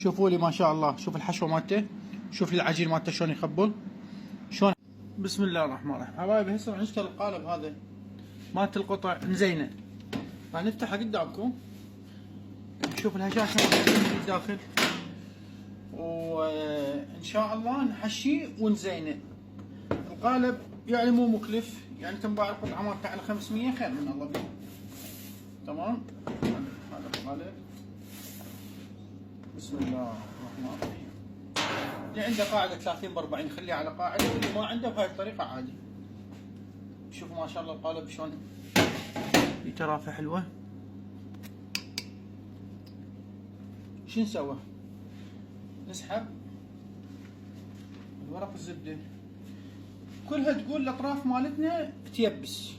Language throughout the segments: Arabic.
شوفوا لي ما شاء الله، شوف الحشوه مالته، شوف العجين مالته شلون يخبل شلون. بسم الله الرحمن الرحيم. حبايبي هسه راح نشتغل القالب هذا مالت القطع نزينه. راح نفتحها قدامكم نشوف الهشاشه من الداخل، وان شاء الله نحشيه ونزينه. القالب يعني مو مكلف، يعني تنباع القطعه مالته على 500 خير من الله بيه. تمام. هذا القالب بسم الله الرحمن الرحيم. اللي عنده قاعدة 30 ب40 خليه على قاعدة، واللي ما عنده بهاي الطريقة عادي. شوفوا ما شاء الله القالب شلون يترافع حلوة. شو نسوي؟ نسحب الورق الزبدة كلها تقول الأطراف مالتنا تيبس.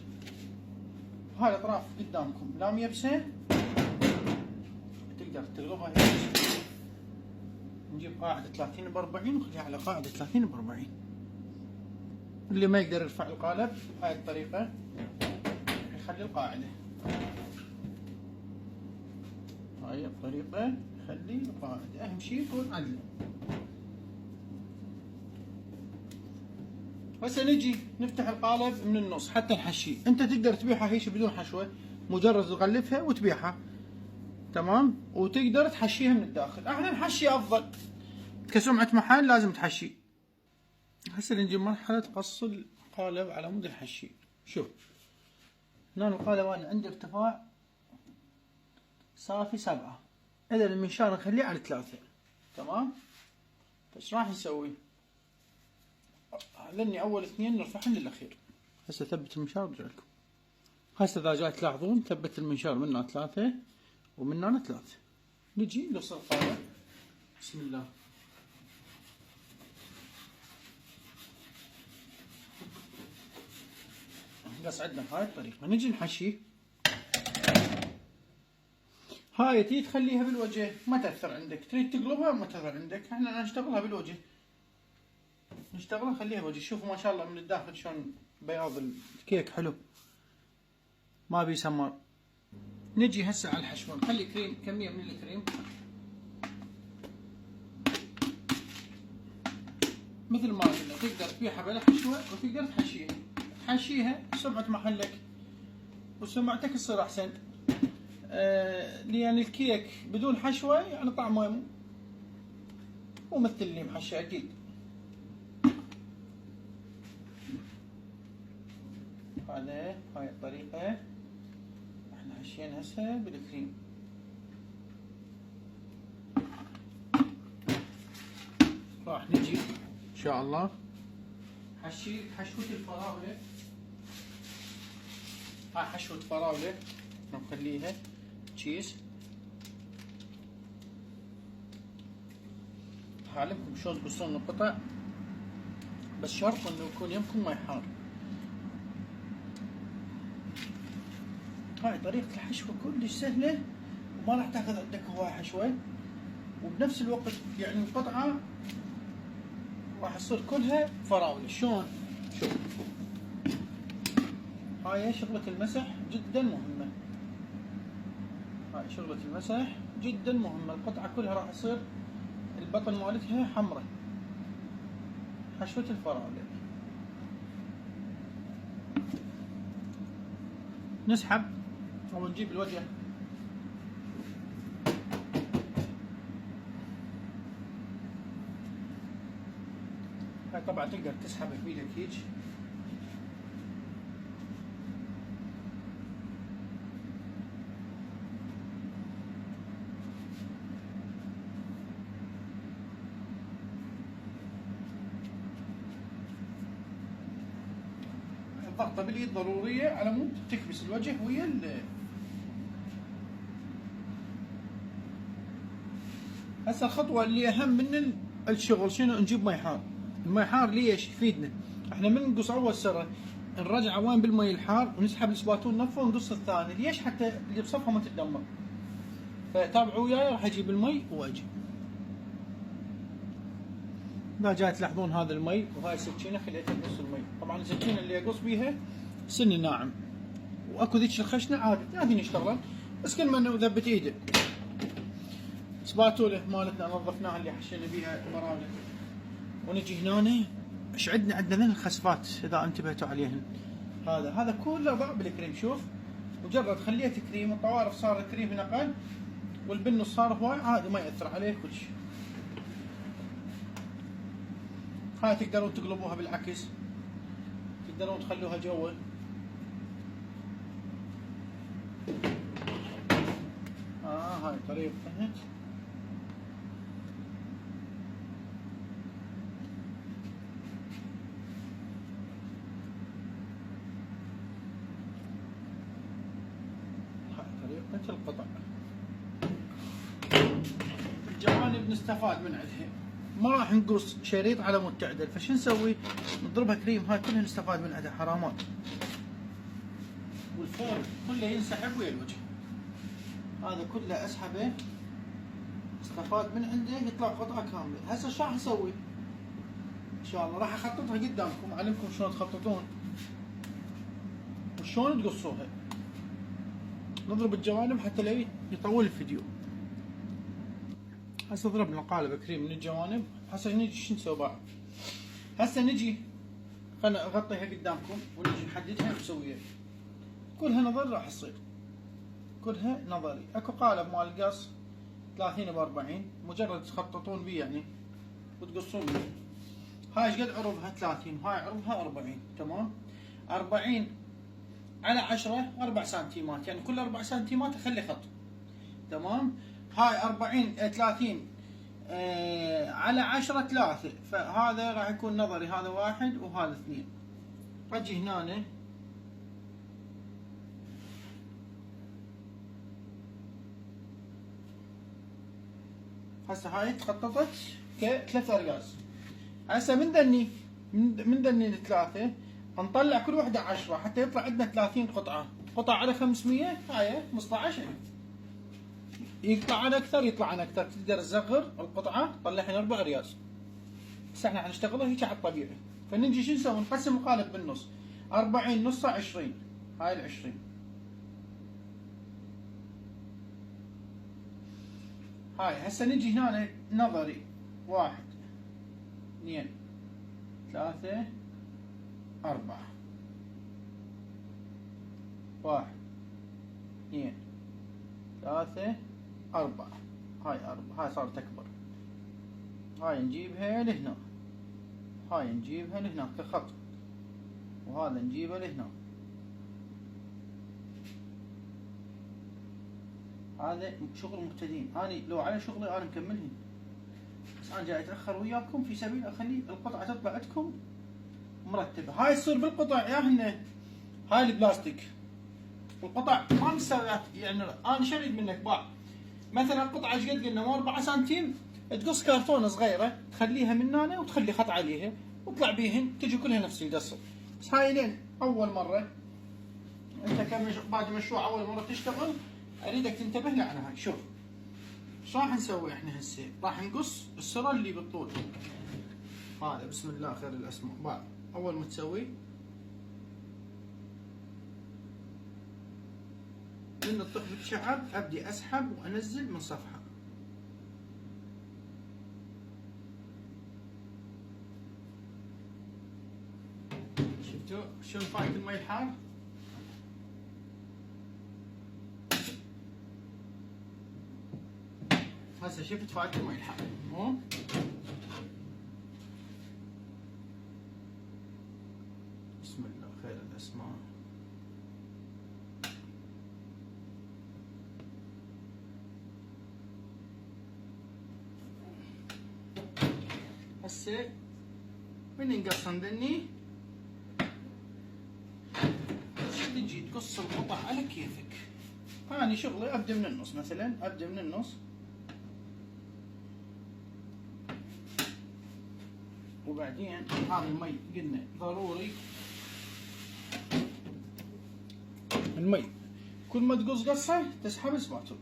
هاي الأطراف قدامكم لا ميبسة تقدر تغلبها هيك. نجيب قاعدة 30 ب40 ونخليها على قاعدة 30 ب40. اللي ما يقدر يرفع القالب بهاي الطريقة يخلي القاعدة. هاي الطريقة يخلي القاعدة، أهم شيء يكون عدل. هسه نجي نفتح القالب من النص حتى نحشيه. أنت تقدر تبيعها هيش بدون حشوة، مجرد تغلفها وتبيعها. تمام. وتقدر تحشيها من الداخل. احنا نحشي افضل، كسمعة محل لازم تحشي. هسه نجي مرحلة قص القالب على مود الحشي. شوف هنا القالب انا عندي ارتفاع صافي 7، اذا المنشار نخليه على 3. تمام. بس راح نسوي لاني اول 2 نرفعهم للاخير. هسه ثبت المنشار برجع لكم. هسه اذا جاي تلاحظون ثبت المنشار من هنا 3 ومن هنا 3. نجي نقص القالب بسم الله. نقص عندنا بهاي الطريقة. نجي نحشيه. هاي تريد تخليها بالوجه ما تأثر عندك، تريد تقلبها ما تأثر عندك. احنا نشتغلها بالوجه، نشتغلها نخليها بالوجه. شوفوا ما شاء الله من الداخل شلون بياض الكيك حلو ما بي سمار. نجي هسه على الحشوة، نخلي كريم كمية من الكريم مثل ما قلنا. تقدر تبيعها بلا حشوة وتقدر تحشيها. تحشيها سمعة محلك وسمعتك تصير أحسن. لأن الكيك بدون حشوة يعني طعمه مو مثل اللي محشي أكيد. هاي الطريقة احنا حشينا هسه بالكريم. راح نجي ان شاء الله حشوة الفراولة. هاي حشوة فراولة نخليها تشيز. هعلمكم شلون تقصون القطع، بس شرط انه يكون يمكم ما يحار. هاي طريقة الحشوة كلش سهلة وما راح تاخذ عندك هواي حشوة، وبنفس الوقت يعني القطعة راح تصير كلها فراولة. شلون؟ شوف هاي شغلة المسح جدا مهمة. هاي شغلة المسح جدا مهمة. القطعة كلها راح تصير البطن مالتها حمراء. حشوة الفراولة نسحب او نجيب الوجه. هاي طبعا تقدر تسحبها بيدك هيج. الضغطة باليد ضرورية على مود تكبس الوجه ويا هسه الخطوة اللي أهم من الشغل شنو؟ نجيب مي حار. المي حار ليش يفيدنا؟ احنا من نقص أول سرة نرجع وين بالمي الحار ونسحب السباتون نفه ونقص الثاني. ليش؟ حتى اللي بصفها ما تتدمر. فتابعوا وياي راح أجيب المي وأجي. لا جاي تلاحظون هذا المي وهاي السكينة خليتها بنص المي. طبعا السكينة اللي أقص بيها سن ناعم، واكو ذيك الخشنة عادي قاعدين يشتغلون، بس كل ما انه ذبت ايده. سباتوله مالتنا نظفناها اللي حشينا بيها المراوله. ونجي هنا ايش عندنا ذن الخسفات اذا انتبهتوا عليهن. هذا كله ضاع بالكريم. شوف مجرد خليت كريم الطوارف صار كريم نقل والبنص صار هواي عادي ما ياثر عليه كل شيء. هاي تقدرون تقلبوها بالعكس، تقدرون تخلوها جوا. هاي طريقة فهمت. هاي طريقة القطع. الجوانب نستفاد من عندها، ما راح نقص شريط على مود تعدل، فشو نسوي؟ نضربها كريم. هاي كلها نستفاد من عندها حرامات. والفور كله ينسحب ويا الوجه. هذا كله اسحبه استفاد من عنده يطلع قطعه كامله. هسه شو راح اسوي؟ ان شاء الله راح اخططها قدامكم، اعلمكم شلون تخططون وشلون تقصوها. نضرب الجوانب حتى لا يطول الفيديو. هسه ضربنا قالب كريم من الجوانب. هسه نجي شو نسوي بعد؟ هسه نجي خلنا اغطيها قدامكم ونجي نحددها ونسويها. كلها نظر راح تصير، كلها نظري. اكو قالب مال القص 30 ب40 مجرد تخططون بيه يعني وتقصون بيه. هاي ايش قد عرضها؟ 30، هاي عرضها 40. تمام. 40 على 10 4 سنتيمات، يعني كل 4 سنتيمات اخلي خط. تمام. هاي 40 30 على 10 3، فهذا راح يكون نظري. هذا 1 وهذا 2. اجي هنا هسه هاي تخططت ك3 ارياز. هسه من ذني الثلاثه نطلع كل وحده 10 حتى يطلع عندنا 30 قطعه. قطعه على 500 هاي 15. يطلع عن اكثر يطلع عن اكثر. تقدر تصغر القطعه تطلعها 4 ارياز. بس احنا حنشتغلها هيك على الطبيعي. فنجي شو نسوي؟ نقسم القالب بالنص. 40 نصها 20. هاي ال 20. هاي هسه نجي هنا نظري 1 2 3 4. 1 2 3 4. هاي 4. هاي صارت اكبر. هاي نجيبها لهنا، هاي نجيبها لهنا كخط، وهذا نجيبه لهنا. هذا شغل مبتدئين. انا لو على شغلي انا مكملهن، بس انا جاي اتاخر وياكم في سبيل اخلي القطعه تطلع عندكم مرتبه. هاي تصير بالقطع ياهن. هاي البلاستيك القطع ما مسويات. يعني انا شو اريد منك؟ باع مثلا قطعه ايش قد قلنا؟ مو 4 سنتيم، تقص كرتونه صغيره تخليها من هنا وتخلي خط عليها وطلع بيهن تجي كلها نفس القصه. بس هاي لين اول مره انت بعد مشروع اول مره تشتغل اريدك تنتبه لي على هاي. شوف ايش راح نسوي احنا هسه؟ راح نقص السره اللي بالطول. هذا بسم الله خير الاسماء. بعد اول ما تسوي من الطفل بالشعر ابدي اسحب وانزل من صفحه. شفتوا شلون فايت المي الحار؟ هسه شفت فايت المي الحار. بسم الله خير الاسماء. هسه من نقصن ذني تجي تقص القطع على كيفك. أنا شغلي ابدا من النص. مثلا ابدا من النص وبعدين هذا المي قلنا ضروري. المي كل ما تقص قصه تسحب سباتول.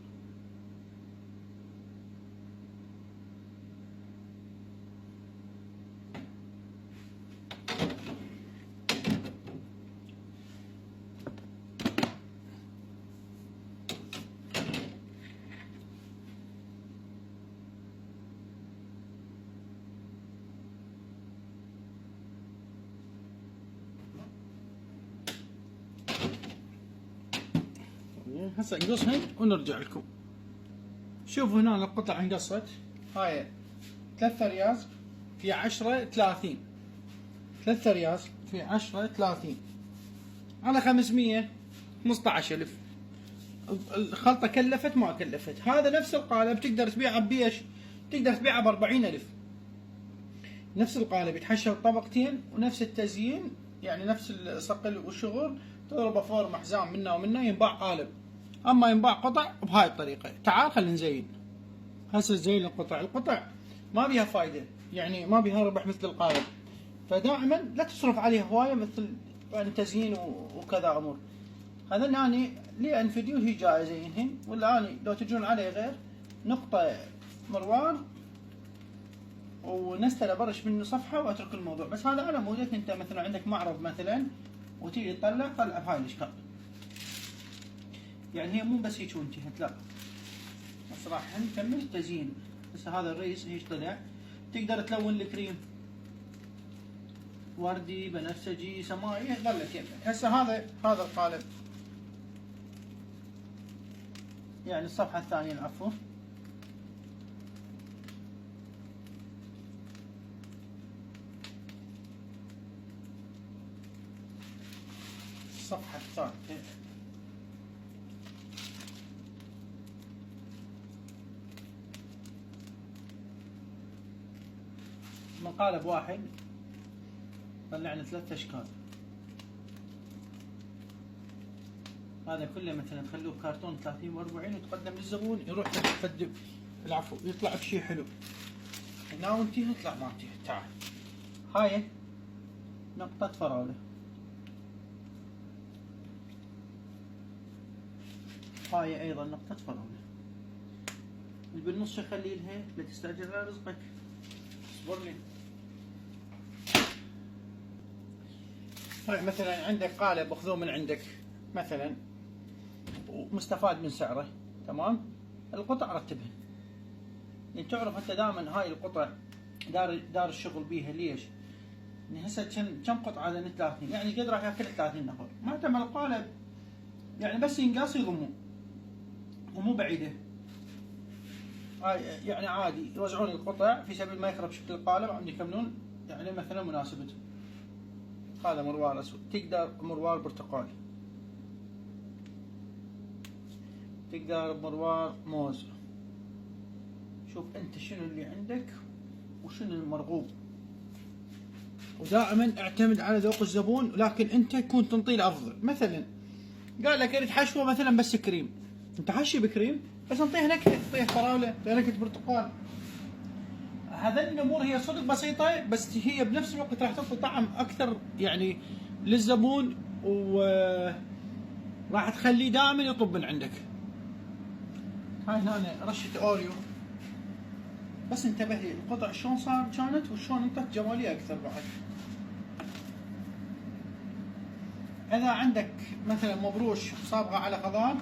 هسه نقصهن ونرجع لكم. شوفوا هنا القطع انقصت. هاي 3 رياز في 10 30. 3 رياز في 10 30 على 500 15000. الخلطة كلفت ما كلفت. هذا نفس القالب تقدر تبيعه بيش؟ تقدر تبيعه ب 40000. نفس القالب يتحشى بطبقتين ونفس التزيين، يعني نفس الصقل والشغل، تضربه فورم حزام منا ومنا ينباع قالب. اما ينباع قطع بهاي الطريقة. تعال خلينا نزين. هسه نزين القطع. القطع ما بيها فايدة، يعني ما بيها ربح مثل القالب. فدائما لا تصرف عليها هواية مثل يعني تزيين وكذا امور. هذا اني لي فيديو هي جاي زينهن، ولا اني لو تجون علي غير نقطة مروان ونستله برش منه صفحة واترك الموضوع. بس هذا على مودك انت مثلا عندك معرض مثلا وتيجي تطلع بهاي الاشكال. يعني هي مو بس هيك وانتهت، لا. بس راح نكمل تزيين. هسه هذا الرئيس هيك طلع. تقدر تلون الكريم وردي بنفسجي سماعي ظل كيفك. هسه هذا القالب، يعني الصفحة الثانية العفو. الصفحة الثالثة من قالب واحد طلعنا 3 اشكال. هذا كله مثلا تخلوه بكرتون 30 و40 وتقدم للزبون يروح يقدم العفو يطلع بشيء حلو. هنا وانتهى يطلع ما انتهى. تعال هاي نقطة فراولة، هاي ايضا نقطة فراولة. اللي بالنص خلي لها لا تستعجل على رزقك، اصبر لي. هاي مثلا عندك قالب اخذوه من عندك مثلا ومستفاد من سعره، تمام. القطع رتبها، يعني تعرف انت دائما هاي القطع دار الشغل بيها. ليش؟ يعني هسه كم قطعه على 30، يعني قد راح ياكل 30 نفر. ما تعمل القالب يعني بس ينقص يضمون ومو بعيده. هاي يعني عادي يوزعون القطع في سبيل ما يخرب شكل القالب، عم يكملون يعني مثلا مناسبته. هذا مروار اسود، تقدر مروار برتقالي، تقدر مروار موز. شوف انت شنو اللي عندك وشنو المرغوب، ودائما اعتمد على ذوق الزبون، لكن انت تكون تنطيه الافضل. مثلا قال لك اريد حشوه مثلا بس كريم، انت حشي بكريم بس انطيه نكهه، انطيه فراوله، نكهه برتقال. هذا الامور هي صدق بسيطه، بس هي بنفس الوقت راح تعطي طعم اكثر يعني للزبون، وراح تخليه دائما يطلب من عندك. هاي هنا رشه اوريو، بس انتبه لي القطع شلون كانت وشلون انطت جماليه اكثر بعد. اذا عندك مثلا مبروش صابغه على خضار،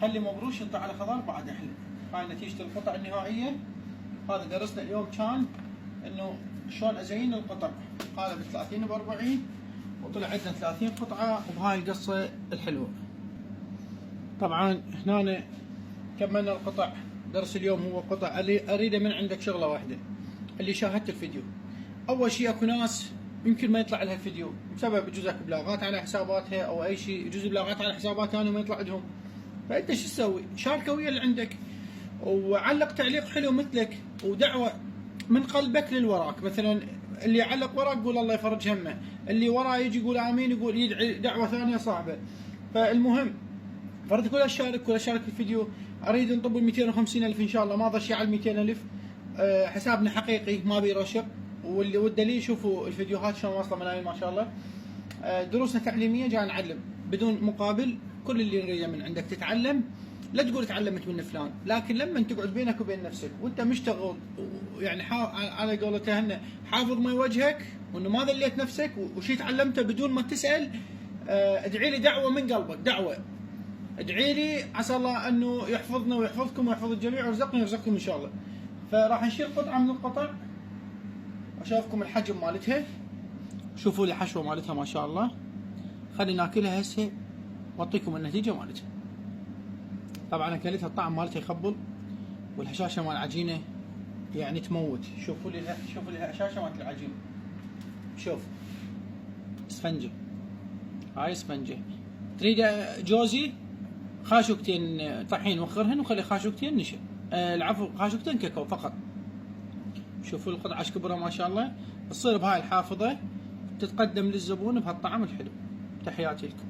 خلي مبروش ينطى على خضار بعد احلى. هاي نتيجه القطع النهائيه. هذا درسنا اليوم كان انه شلون ازين القطع. قالب 30 ب 40 وطلع عندنا 30 قطعه وبهاي القصه الحلوه. طبعا هنا كملنا القطع. درس اليوم هو قطع اريده من عندك شغله واحده. اللي شاهدت الفيديو، اول شيء اكو ناس يمكن ما يطلع لها الفيديو بسبب يجوز اكو بلاغات على حساباتها او اي شيء، يجوز بلاغات على حساباتها انا ما يطلع عندهم. فانت شو تسوي؟ شاركه ويا اللي عندك وعلق تعليق حلو مثلك ودعوه من قلبك للوراك. مثلا اللي يعلق وراك قول الله يفرج همه، اللي وراه يجي يقول امين، يقول يدعي دعوه ثانيه صعبه. فالمهم فرد كله شارك، كله شارك في الفيديو. اريد نطب ال 250,000 ان شاء الله، ما ضل شيء على 200,000. حسابنا حقيقي ما بيرشق، واللي والدليل شوفوا الفيديوهات شلون واصله ملايين ما شاء الله. دروسنا تعليميه جاي نعلم بدون مقابل. كل اللي نريده من عندك تتعلم، لا تقول تعلمت من فلان، لكن لما تقعد بينك وبين نفسك وانت مشتغل يعني على قولته حافظ ما وجهك وانه ما ذليت نفسك وشي تعلمته بدون ما تسال. ادعي لي دعوه من قلبك، دعوه ادعي لي عسى الله انه يحفظنا ويحفظكم ويحفظ الجميع ويرزقنا ويرزقكم ان شاء الله. فراح نشيل قطعه من القطع واشوفكم الحجم مالتها. شوفوا لي حشوه مالتها ما شاء الله. خلينا ناكلها هسه واعطيكم النتيجه مالتها. طبعا اكلتها الطعم مالتها يخبل، والهشاشه مال العجينه يعني تموت. شوفوا لي الهشاشه مالت العجينه، شوف اسفنجه، هاي اسفنجه. تريد جوزي خاشوقتين طحين وخرهن وخلي خاشوقتين نشا، العفو خاشوقتين كاكاو فقط. شوفوا القطعه ايش كبرها ما شاء الله. تصير بهاي الحافظه تتقدم للزبون بهالطعم الحلو. تحياتي لكم.